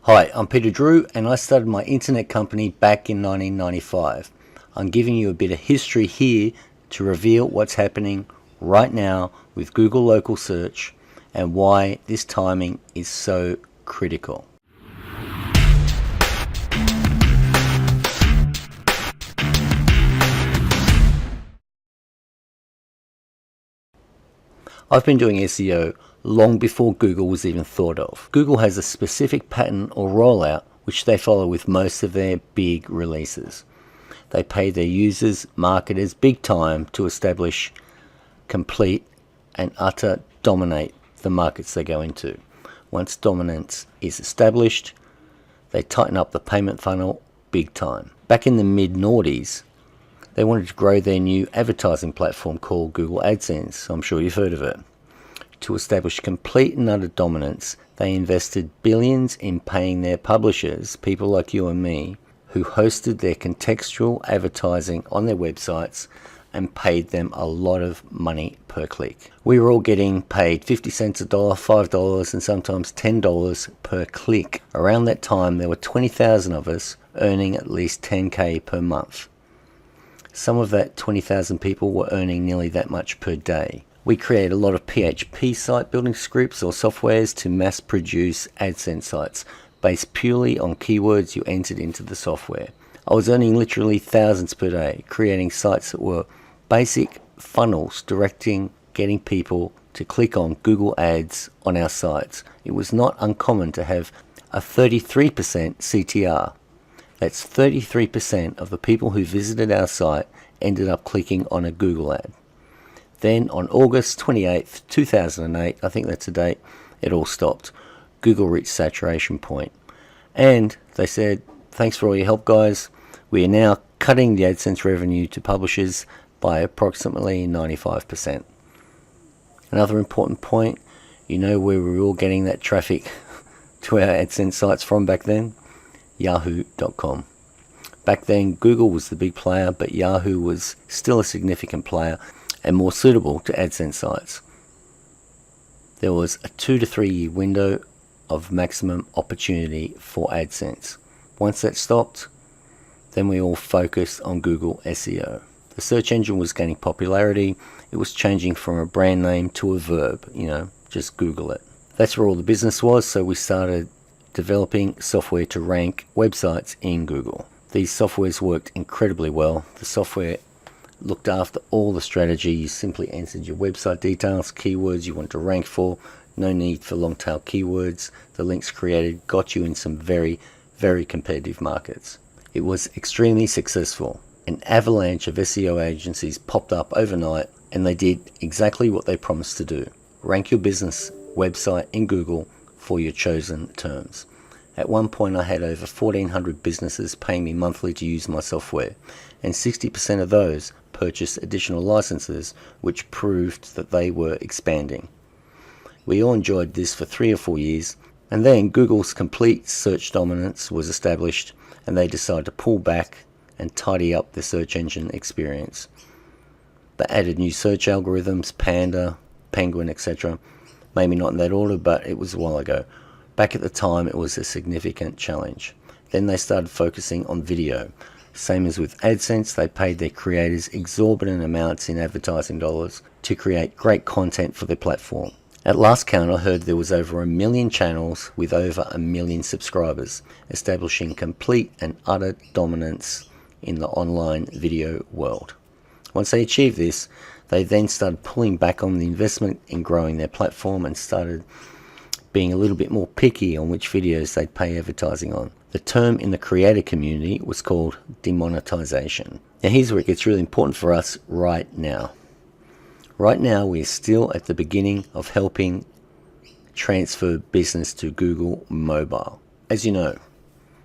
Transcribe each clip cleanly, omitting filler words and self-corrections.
Hi, I'm Peter Drew and I started my internet company back in 1995. I'm giving you a bit of history here to reveal what's happening right now with Google Local Search and why this timing is so critical. I've been doing SEO long before Google was even thought of. Google has a specific pattern or rollout which they follow with most of their big releases. They pay their users, marketers, big time to establish, complete, and utter dominate the markets they go into. Once dominance is established, they tighten up the payment funnel big time. Back in the mid-noughties, they wanted to grow their new advertising platform called Google AdSense. I'm sure you've heard of it. To establish complete and utter dominance, they invested billions in paying their publishers, people like you and me, who hosted their contextual advertising on their websites and paid them a lot of money per click. We were all getting paid 50 cents a dollar, $5, and sometimes $10 per click. Around that time, there were 20,000 of us earning at least 10K per month. Some of that 20,000 people were earning nearly that much per day. We created a lot of PHP site building scripts or softwares to mass produce AdSense sites based purely on keywords you entered into the software. I was earning literally thousands per day, creating sites that were basic funnels getting people to click on Google Ads on our sites. It was not uncommon to have a 33% CTR. That's 33% of the people who visited our site ended up clicking on a Google ad. Then on August 28th, 2008, I think that's the date, it all stopped. Google reached saturation point. And they said, thanks for all your help, guys. We are now cutting the AdSense revenue to publishers by approximately 95%. Another important point, you know where we were all getting that traffic to our AdSense sites from back then? Yahoo.com. Back then, Google was the big player, but Yahoo was still a significant player and more suitable to AdSense sites. There was a 2 to 3 year window of maximum opportunity for AdSense. Once that stopped, then we all focused on Google SEO. The search engine was gaining popularity. It was changing from a brand name to a verb, just Google it. That's where all the business was, so we started developing software to rank websites in Google. These softwares worked incredibly well. The software looked after all the strategy. You simply entered your website details, keywords you want to rank for, no need for long tail keywords. The links created got you in some very, very competitive markets. It was extremely successful. An avalanche of SEO agencies popped up overnight and they did exactly what they promised to do. Rank your business website in Google for your chosen terms. At one point I had over 1,400 businesses paying me monthly to use my software, and 60% of those purchased additional licenses, which proved that they were expanding. We all enjoyed this for 3 or 4 years, and then Google's complete search dominance was established and they decided to pull back and tidy up the search engine experience. They added new search algorithms, Panda, Penguin, etc. Maybe not in that order, but it was a while ago. Back at the time, it was a significant challenge. Then they started focusing on video. Same as with AdSense, they paid their creators exorbitant amounts in advertising dollars to create great content for their platform. At last count, I heard there was over 1 million channels with over 1 million subscribers, establishing complete and utter dominance in the online video world. Once they achieved this, they then started pulling back on the investment in growing their platform and started being a little bit more picky on which videos they'd pay advertising on. The term in the creator community was called demonetization. Now here's where it gets really important for us right now. Right now we're still at the beginning of helping transfer business to Google Mobile. As you know,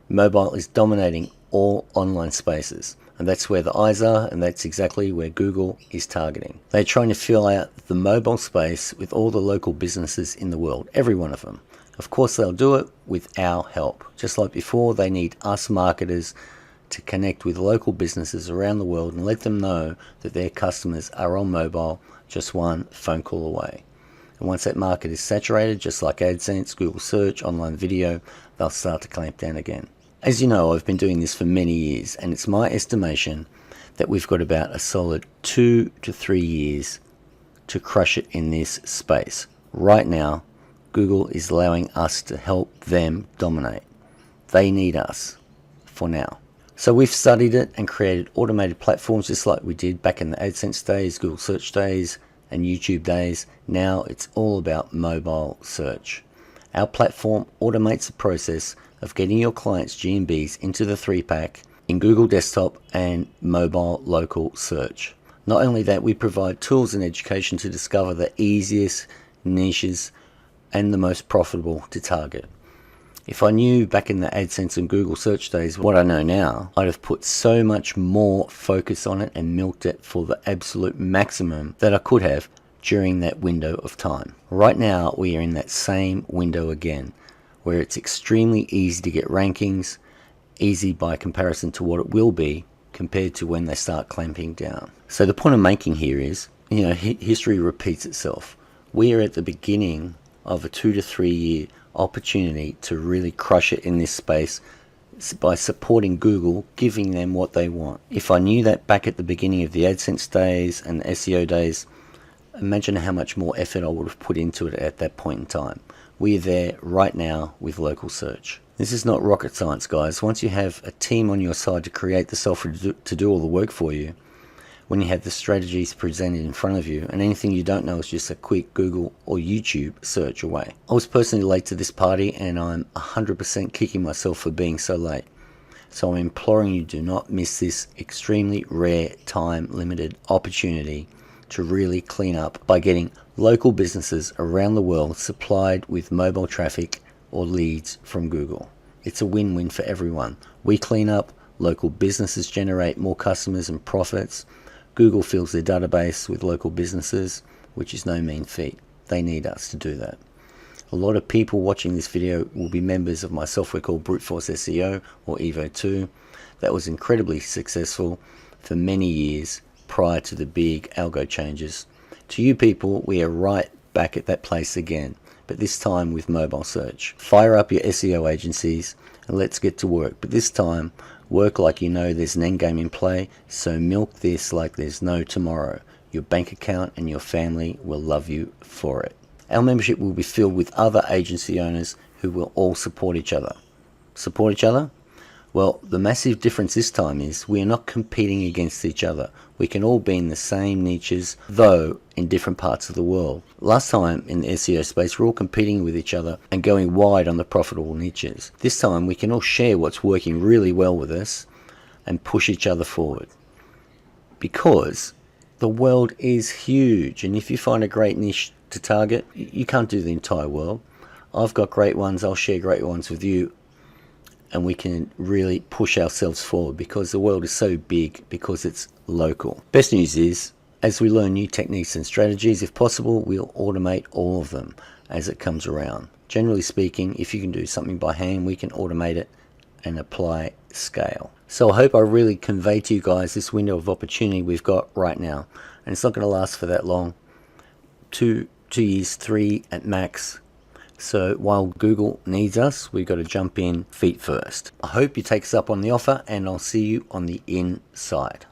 mobile is dominating all online spaces, and that's where the eyes are, and that's exactly where Google is targeting. They're trying to fill out the mobile space with all the local businesses in the world, every one of them. Of course they'll do it with our help. Just like before, they need us marketers to connect with local businesses around the world and let them know that their customers are on mobile just one phone call away. And once that market is saturated, just like AdSense, Google Search, online video, they'll start to clamp down again. As you know, I've been doing this for many years, and it's my estimation that we've got about a solid 2 to 3 years to crush it in this space. Right now, Google is allowing us to help them dominate. They need us for now. So we've studied it and created automated platforms just like we did back in the AdSense days, Google Search days, and YouTube days. Now it's all about mobile search. Our platform automates the process of getting your clients' GMBs into the 3-pack in Google Desktop and mobile local search. Not only that, we provide tools and education to discover the easiest niches and the most profitable to target. If I knew back in the AdSense and Google Search days what I know now, I'd have put so much more focus on it and milked it for the absolute maximum that I could have during that window of time. Right now, we are in that same window again, where it's extremely easy to get rankings, easy by comparison to what it will be compared to when they start clamping down. So the point I'm making here is, history repeats itself. We are at the beginning of a 2 to 3 year opportunity to really crush it in this space by supporting Google, giving them what they want. If I knew that back at the beginning of the AdSense days and the SEO days, imagine how much more effort I would have put into it at that point in time. We are there right now with local search. This is not rocket science, guys. Once you have a team on your side to create the software to do all the work for you, when you have the strategies presented in front of you, and anything you don't know is just a quick Google or YouTube search away. I was personally late to this party, and I'm 100% kicking myself for being so late. So I'm imploring you, do not miss this extremely rare, time-limited opportunity to really clean up by getting local businesses around the world supplied with mobile traffic or leads from Google. It's a win-win for everyone. We clean up, local businesses generate more customers and profits. Google fills their database with local businesses, which is no mean feat. They need us to do that. A lot of people watching this video will be members of my software called Brute Force SEO, or Evo 2. That was incredibly successful for many years prior to the big algo changes. To you people, we are right back at that place again, but this time with mobile search. Fire up your SEO agencies and let's get to work. But this time, work like you know there's an end game in play, so milk this like there's no tomorrow. Your bank account and your family will love you for it. Our membership will be filled with other agency owners who will all support each other. Support each other? Well, the massive difference this time is we are not competing against each other. We can all be in the same niches, though in different parts of the world. Last time in the SEO space, we're all competing with each other and going wide on the profitable niches. This time, we can all share what's working really well with us and push each other forward. Because the world is huge, and if you find a great niche to target, you can't do the entire world. I've got great ones, I'll share great ones with you, and we can really push ourselves forward because the world is so big, because it's local. Best news is, as we learn new techniques and strategies, if possible, we'll automate all of them as it comes around. Generally speaking, if you can do something by hand, we can automate it and apply scale. So I hope I really convey to you guys this window of opportunity we've got right now. And it's not going to last for that long. 2 years, 3 at max. So while Google needs us, we've got to jump in feet first. I hope you take us up on the offer, and I'll see you on the inside.